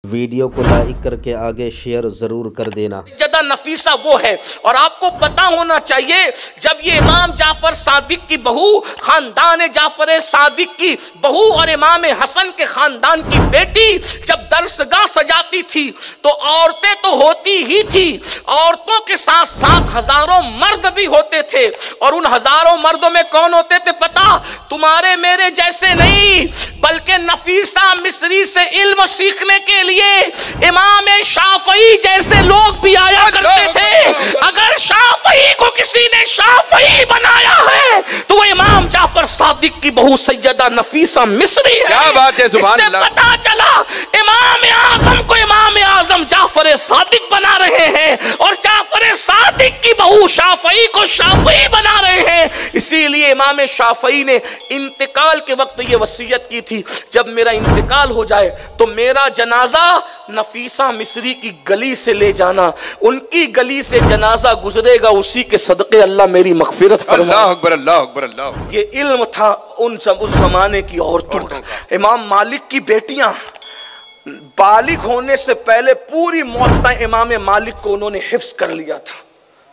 Video को like करके आगे शेयर ज़रूर कर देना। ज्यादा नफीसा वो है। और आपको पता होना चाहिए, जब ये इमाम जाफर सादिक की बहू, खानदान जाफर सादिक की बहू और इमाम हसन के खानदान की बेटी जब दरसगाह सजाती थी तो औरतें तो होती ही थी, औरतों के साथ साथ हजारों मर्द भी होते थे। और उन हजारों मर्दों में कौन होते थे पता? तुम्हारे मेरे जैसे नहीं, बल्कि नफीसा मिस्री से इल्म सीखने के लिए इमाम शाफई जैसे लोग भी आया करते थे। अगर शाफई को किसी ने शाफई बनाया है तो वो इमाम जाफर सादिक की बहू सैयदा नफीसा मिस्री है। क्या बात है, सुभान अल्लाह। पता चला इमाम आजम को इमाम आजम जाफर सादिक बना रहे हैं और जाफर सादिक की बहू शाफई को शाफई बना रहे हैं। इसीलिए इमाम शाफई ने इंतकाल के वक्त ये वसीयत की थी, जब मेरा इंतकाल हो जाए तो मेरा जनाजा नफीसा मिस्री की गली से ले जाना, उनकी गली से जनाजा गुजरेगा, उसी के सदक़े अल्लाह मेरी मग़फ़िरत फरमाए। अल्लाह अकबर, अल्लाह अकबर, अल्लाह। ये इल्म था उस जमाने की औरतों का। इमाम मालिक की बेटियां बालिग होने से पहले पूरी मुअत्ता इमाम मालिक को उन्होंने हिफ्ज़ कर लिया था,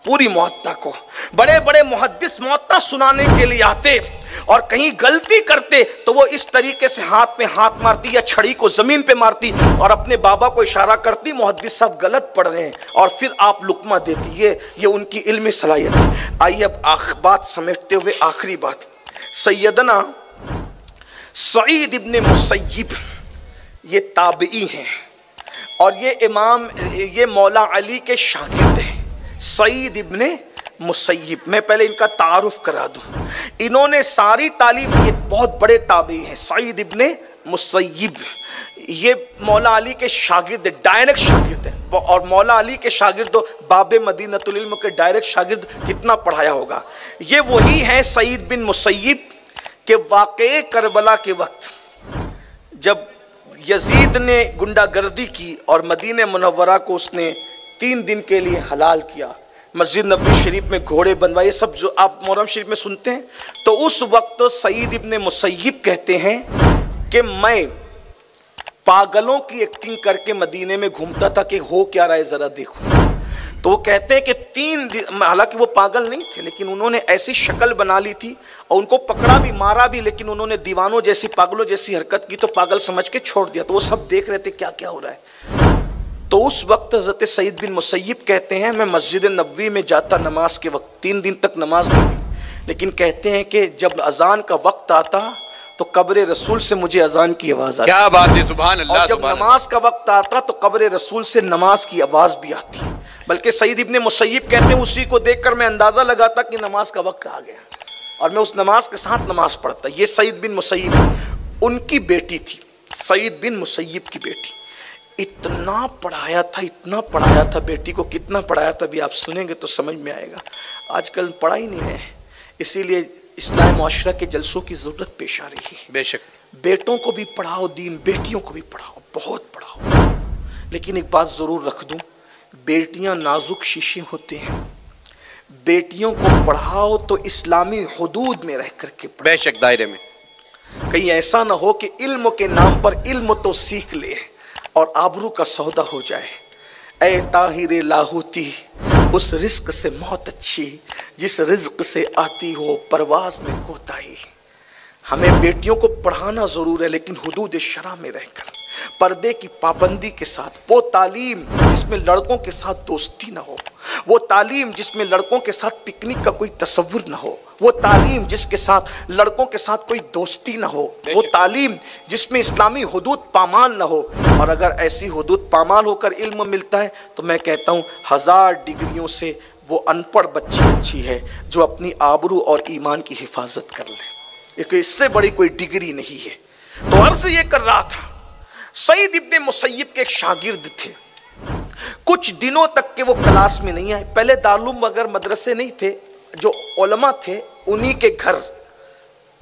पूरी मुअत्ता को। बड़े बड़े मुहद्दिस मुअत्ता सुनाने के लिए आते और कहीं गलती करते तो वो इस तरीके से हाथ में हाथ मारती या छड़ी को जमीन पे मारती और अपने बाबा को इशारा करती, मुहद्दिस साहब गलत पढ़ रहे हैं, और फिर आप लुकमा देती। ये उनकी इल्मी सलाहियत है। आइए अब बात समेटते हुए आखिरी बात, सैयदना सईद इब्ने मुसय्यिब ये ताबई हैं और ये मौला अली के शागिर्द हैं। सईद इब्ने मुसय्यिब, मैं पहले इनका तारुफ करा दूं। इन्होंने सारी तालीम, ये बहुत बड़े ताबई हैं। सईद इब्ने मुसय्यिब ये मौला अली के शागिर्द, डायरेक्ट शागिर्द हैं। और मौला अली के शागिर्द बाबे मदीनतुल इल्म के डायरेक्ट शागिर्द कितना पढ़ाया होगा। ये वही हैं सईद बिन मुसय्यिब के वाक़े करबला के वक्त जब यजीद ने गुंडागर्दी की और मदीने मुनव्वरा को उसने 3 दिन के लिए हलाल किया, मस्जिद नबी शरीफ में घोड़े बनवाए, सब जो आप मुहर्रम शरीफ में सुनते हैं। तो उस वक्त सईद इब्ने मुसय्यिब कहते हैं कि मैं पागलों की एक्टिंग करके मदीने में घूमता था कि हो क्या रहा है जरा देखो। तो वो कहते हैं कि 3 दिन, हालांकि वो पागल नहीं थे लेकिन उन्होंने ऐसी शक्ल बना ली थी और उनको पकड़ा भी मारा भी, लेकिन उन्होंने दीवानों जैसी पागलों जैसी हरकत की तो पागल समझ के छोड़ दिया। तो वो सब देख रहे थे क्या क्या हो रहा है। तो उस वक्त हज़रत सईद बिन मुसय्यिब कहते हैं मैं मस्जिद नबवी में जाता नमाज के वक्त, 3 दिन तक नमाज नहीं हुई, लेकिन कहते हैं कि जब अजान का वक्त आता तो कब्र रसूल से मुझे अजान की आवाज़ आती। क्या बात है, सुभान अल्लाह। और जब नमाज का वक्त आता तो कब्र रसूल से नमाज की आवाज़ भी आती। बल्कि सईद इब्ने मुसय्यिब कहते हैं उसी को देखकर मैं अंदाज़ा लगाता कि नमाज का वक्त आ गया और मैं उस नमाज के साथ नमाज पढ़ता। ये सईद बिन मुसय्यिब उनकी बेटी थी, सईद बिन मुसय्यिब की बेटी। इतना पढ़ाया था, इतना पढ़ाया था बेटी को, कितना पढ़ाया था भी आप सुनेंगे तो समझ में आएगा। आजकल पढ़ा ही नहीं है, इसीलिए इस्लामी मुआशरा के जलसों की ज़रूरत पेश आ रही है। बेशक बेटों को भी पढ़ाओ दीन, बेटियों को भी पढ़ाओ, बहुत पढ़ाओ। लेकिन एक बात ज़रूर रख दूँ, बेटियां नाजुक शीशे होते हैं, बेटियों को पढ़ाओ तो इस्लामी हुदूद में रह करके पढ़ाओ, बेशक दायरे में। कहीं ऐसा ना हो कि इल्म के नाम पर इल्म तो सीख ले और आबरू का सौदा हो जाए। ऐ ताहिर लाहौती उस रिस्क से मौत अच्छी जिस रिज्क से आती हो परवाज में कोताही। हमें बेटियों को पढ़ाना ज़रूर है लेकिन हुदूद शरा में रहकर, पर्दे की पाबंदी के साथ। वो तालीम जिसमें लड़कों के साथ दोस्ती ना हो, वो तालीम जिसमें लड़कों के साथ पिकनिक का कोई तसव्वुर ना हो, वो तालीम जिसके साथ लड़कों के साथ कोई दोस्ती ना हो, वो तालीम जिसमें इस्लामी हुदूद पामाल ना हो। और अगर ऐसी हुदूद पामाल होकर इल्म मिलता है तो मैं कहता हूँ 1000 डिग्रियों से वो अनपढ़ बच्ची अच्छी है जो अपनी आबरू और ईमान की हिफाजत कर ले। इससे बड़ी कोई डिग्री नहीं है। तो अर्ज़ ये कर रहा था, सईद इब्ने मुसय्यिब के एक शागिर्द थे, कुछ दिनों तक के वो क्लास में नहीं आए। पहले दारुल मगर मदरसे नहीं थे, जो उलमा थे उन्हीं के घर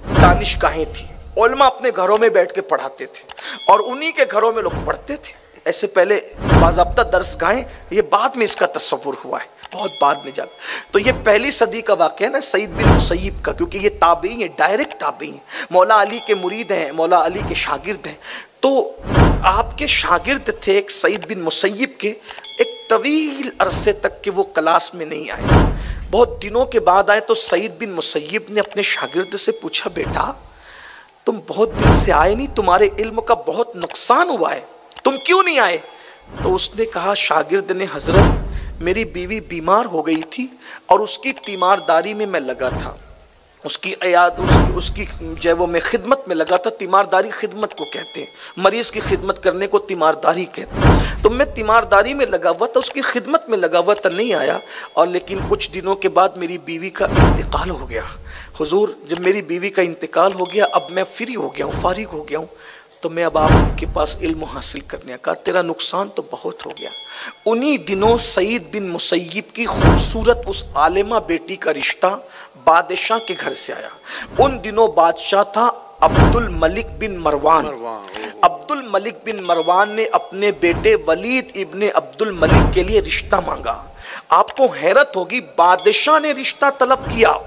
दानिशगाहें थी, उलमा अपने घरों में बैठ के पढ़ाते थे और उन्हीं के घरों में लोग पढ़ते थे। ऐसे पहले बाज़ाब्ता दरसगाहें, ये बाद में इसका तस्वुर हुआ है, बहुत बाद में जाता। तो ये 1ली सदी का वाक़या है ना सईद बिन मुसय्यिब का, क्योंकि ये ताबई हैं, डायरेक्ट ताबई हैं, मौला अली के मुरीद हैं, मौला अली के शागिर्द हैं। तो आपके शागिर्द थे एक सईद बिन मुसय्यब के, एक तवील अरसे तक के वो क्लास में नहीं आए। बहुत दिनों के बाद आए तो सईद बिन मुसय्यब ने अपने शागिर्द से पूछा, बेटा तुम बहुत दिन से आए नहीं, तुम्हारे इल्म का बहुत नुकसान हुआ है, तुम क्यों नहीं आए? तो उसने कहा, शागिर्द ने, हजरत मेरी बीवी बीमार हो गई थी और उसकी तीमारदारी में मैं लगा था, उसकी जो है वो मैं खिदमत में लगा था। तीमारदारी खिदमत को कहते हैं, मरीज की खिदमत करने को तीमारदारी कहते हैं। तो मैं तीमारदारी में लगा हुआ था, उसकी खिदमत में लगा हुआ था, नहीं आया। और लेकिन कुछ दिनों के बाद मेरी बीवी का इंतकाल हो गया। हुजूर जब मेरी बीवी का इंतकाल हो गया, अब मैं फ्री हो गया हूँ, फारिग हो गया हूँ, तो मैं अब आपके पास इल्म हासिल करने का, तेरा नुकसान तो बहुत हो गया। उन्हीं दिनों सईद बिन मुसय्यब की खूबसूरत उस आलिमा बेटी का रिश्ता बादशाह के घर से आया। उन दिनों बादशाह था अब्दुल मलिक बिन मरवान। अब्दुल मलिक बिन मरवान ने अपने बेटे वलीद इब्ने अब्दुल मलिक के लिए रिश्ता मांगा। आपको हैरत होगी, बादशाह ने रिश्ता तलब किया,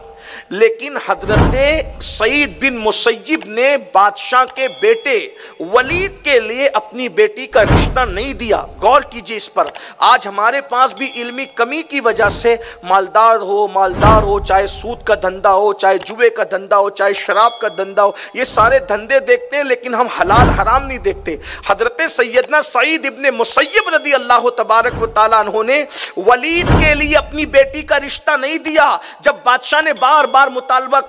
लेकिन हजरत सईद बिन मुसय्यब ने बादशाह के बेटे वलीद के लिए अपनी बेटी का रिश्ता नहीं दिया। गौर कीजिए इस पर। आज हमारे पास भी इल्मी कमी की वजह से मालदार हो, चाहे सूद का धंधा हो, चाहे जुए का धंधा हो, चाहे शराब का धंधा हो, ये सारे धंधे देखते हैं, लेकिन हम हलाल हराम नहीं देखते। हजरत सैयदना सईद इब्ने मुसय्यब रदी अल्लाह तबारक व तआला अन्हु ने वलीद के लिए अपनी बेटी का रिश्ता नहीं दिया। जब बादशाह ने बार बार मुतालबा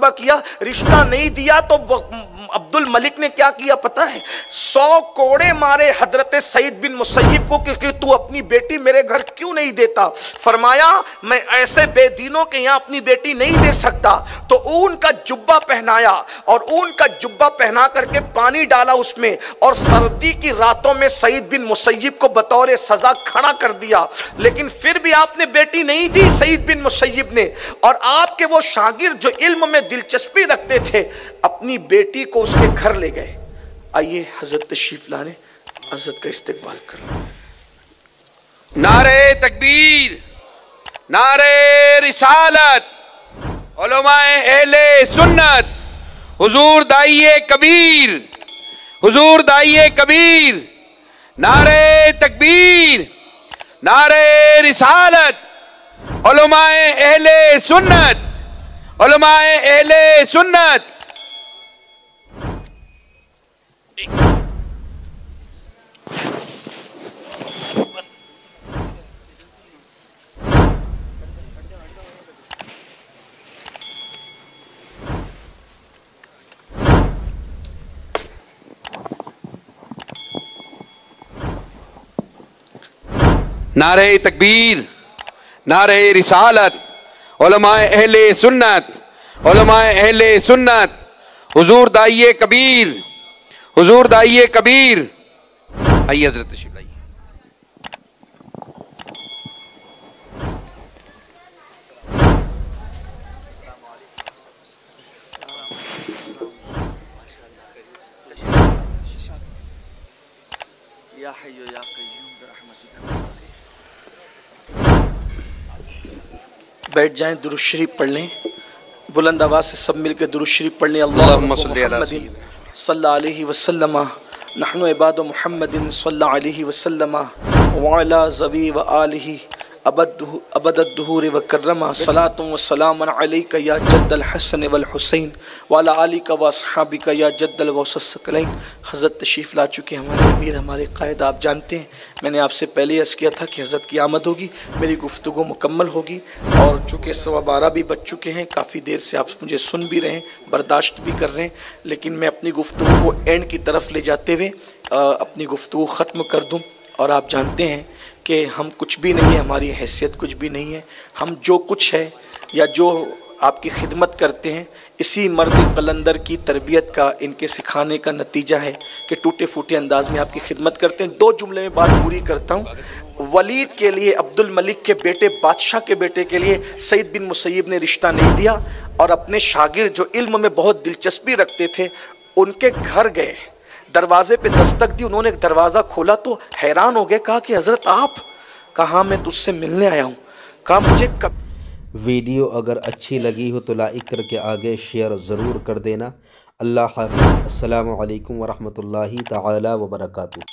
किया, रिश्ता नहीं दिया, तो अब्दुल मलिक ने क्या किया पता है? 100 कोड़े मारे हजरत सईद बिन मुसय्यब को कि तू अपनी बेटी मेरे घर क्यों नहीं देता। फरमाया, मैं ऐसे बेदीनों के यहाँ अपनी बेटी नहीं दे सकता। तो ऊन का जुब्बा पहनाया और ऊन का जुब्बा पहना करके पानी डाला उसमें, और सर्दी की रातों में सईद बिन मुसय्यब को बतौर सजा खड़ा कर दिया। लेकिन फिर भी आपने बेटी नहीं दी सईद बिन मुसय्यब ने। और आपके वो शागिर्द जो इल्म में दिलचस्पी रखते थे, अपनी बेटी को उसके घर ले गए। आइए हजरत तशरीफ लाने, हजरत का इस्तेकबाल कर लें। नारे तकबीर, नारे रिसालत, उलमाए अहले सुन्नत, हुजूर दाइये कबीर, हुजूर दाइये कबीर। नारे तकबीर, नारे रिसालत, उलमाए अहले सुन्नत, उलमाए अहले सुन्नत। नारे तकबीर, नारे रिसालत, उलमाए अहले सुन्नत, उलमाए अहले सुन्नत, हुजूर दाइये कबीर, हुजूर दाइये कबीर। आइए हजरत तशरीफ लाइए। बैठ जाएं, दुरूद शरीफ पढ़ लें, बुलंद आवाज से सब मिलकर दुरूद शरीफ पढ़ लें। अल्लाहुम्मा सल्ली अला सल्लल्लाहु अलैहि वसल्लम, नहनु इबादु मुहम्मदिन सल्लल्लाहु अलैहि वसल्लम व अला ज़वी व आलिहि अबदद्दुहूर व कर्रमा। सलातु व सलाम अलैका या जद्दल हसन वल हुसैन व अला आलिका व अस्हाबिका या जद्दल गौसस सकलैन। हज़रत तशरीफ़ ला चुके हमारे अमीर, हमारे कायद। आप जानते हैं मैंने आपसे पहले अर्ज़ किया था कि हज़रत की आमद होगी, मेरी गुफ्तगू मुकम्मल होगी। और चूँकि 12:15 भी बज चुके हैं, काफ़ी देर से आप मुझे सुन भी रहे हैं, बर्दाश्त भी कर रहे हैं, लेकिन मैं अपनी गुफ्तगू को एंड की तरफ ले जाते हुए अपनी गुफ्तगू ख़त्म कर दूँ। और आप जानते हैं कि हम कुछ भी नहीं है, हमारी हैसियत कुछ भी नहीं है। हम जो कुछ है या जो आपकी खिदमत करते हैं, इसी मर्द कलंदर की तरबियत का, इनके सिखाने का नतीजा है कि टूटे फूटे अंदाज में आपकी खिदमत करते हैं। 2 जुमले में बात पूरी करता हूँ। वलीद के लिए, अब्दुल मलिक के बेटे, बादशाह के बेटे के लिए सईद बिन मुसय्यब ने रिश्ता नहीं दिया, और अपने शागिर्द जो इल्म में बहुत दिलचस्पी रखते थे, उनके घर गए, दरवाजे पे दस्तक दी। उन्होंने दरवाज़ा खोला तो हैरान हो गए, कहा कि हज़रत आप? कहा मैं तुझसे मिलने आया हूँ। कहा मुझे कब। वीडियो अगर अच्छी लगी हो तो लाइक करके आगे शेयर ज़रूर कर देना। अल्लाह हाफ़िज़। अस्सलामु अलैकुम वरहमतुल्लाहि तआला व बरकातुहू।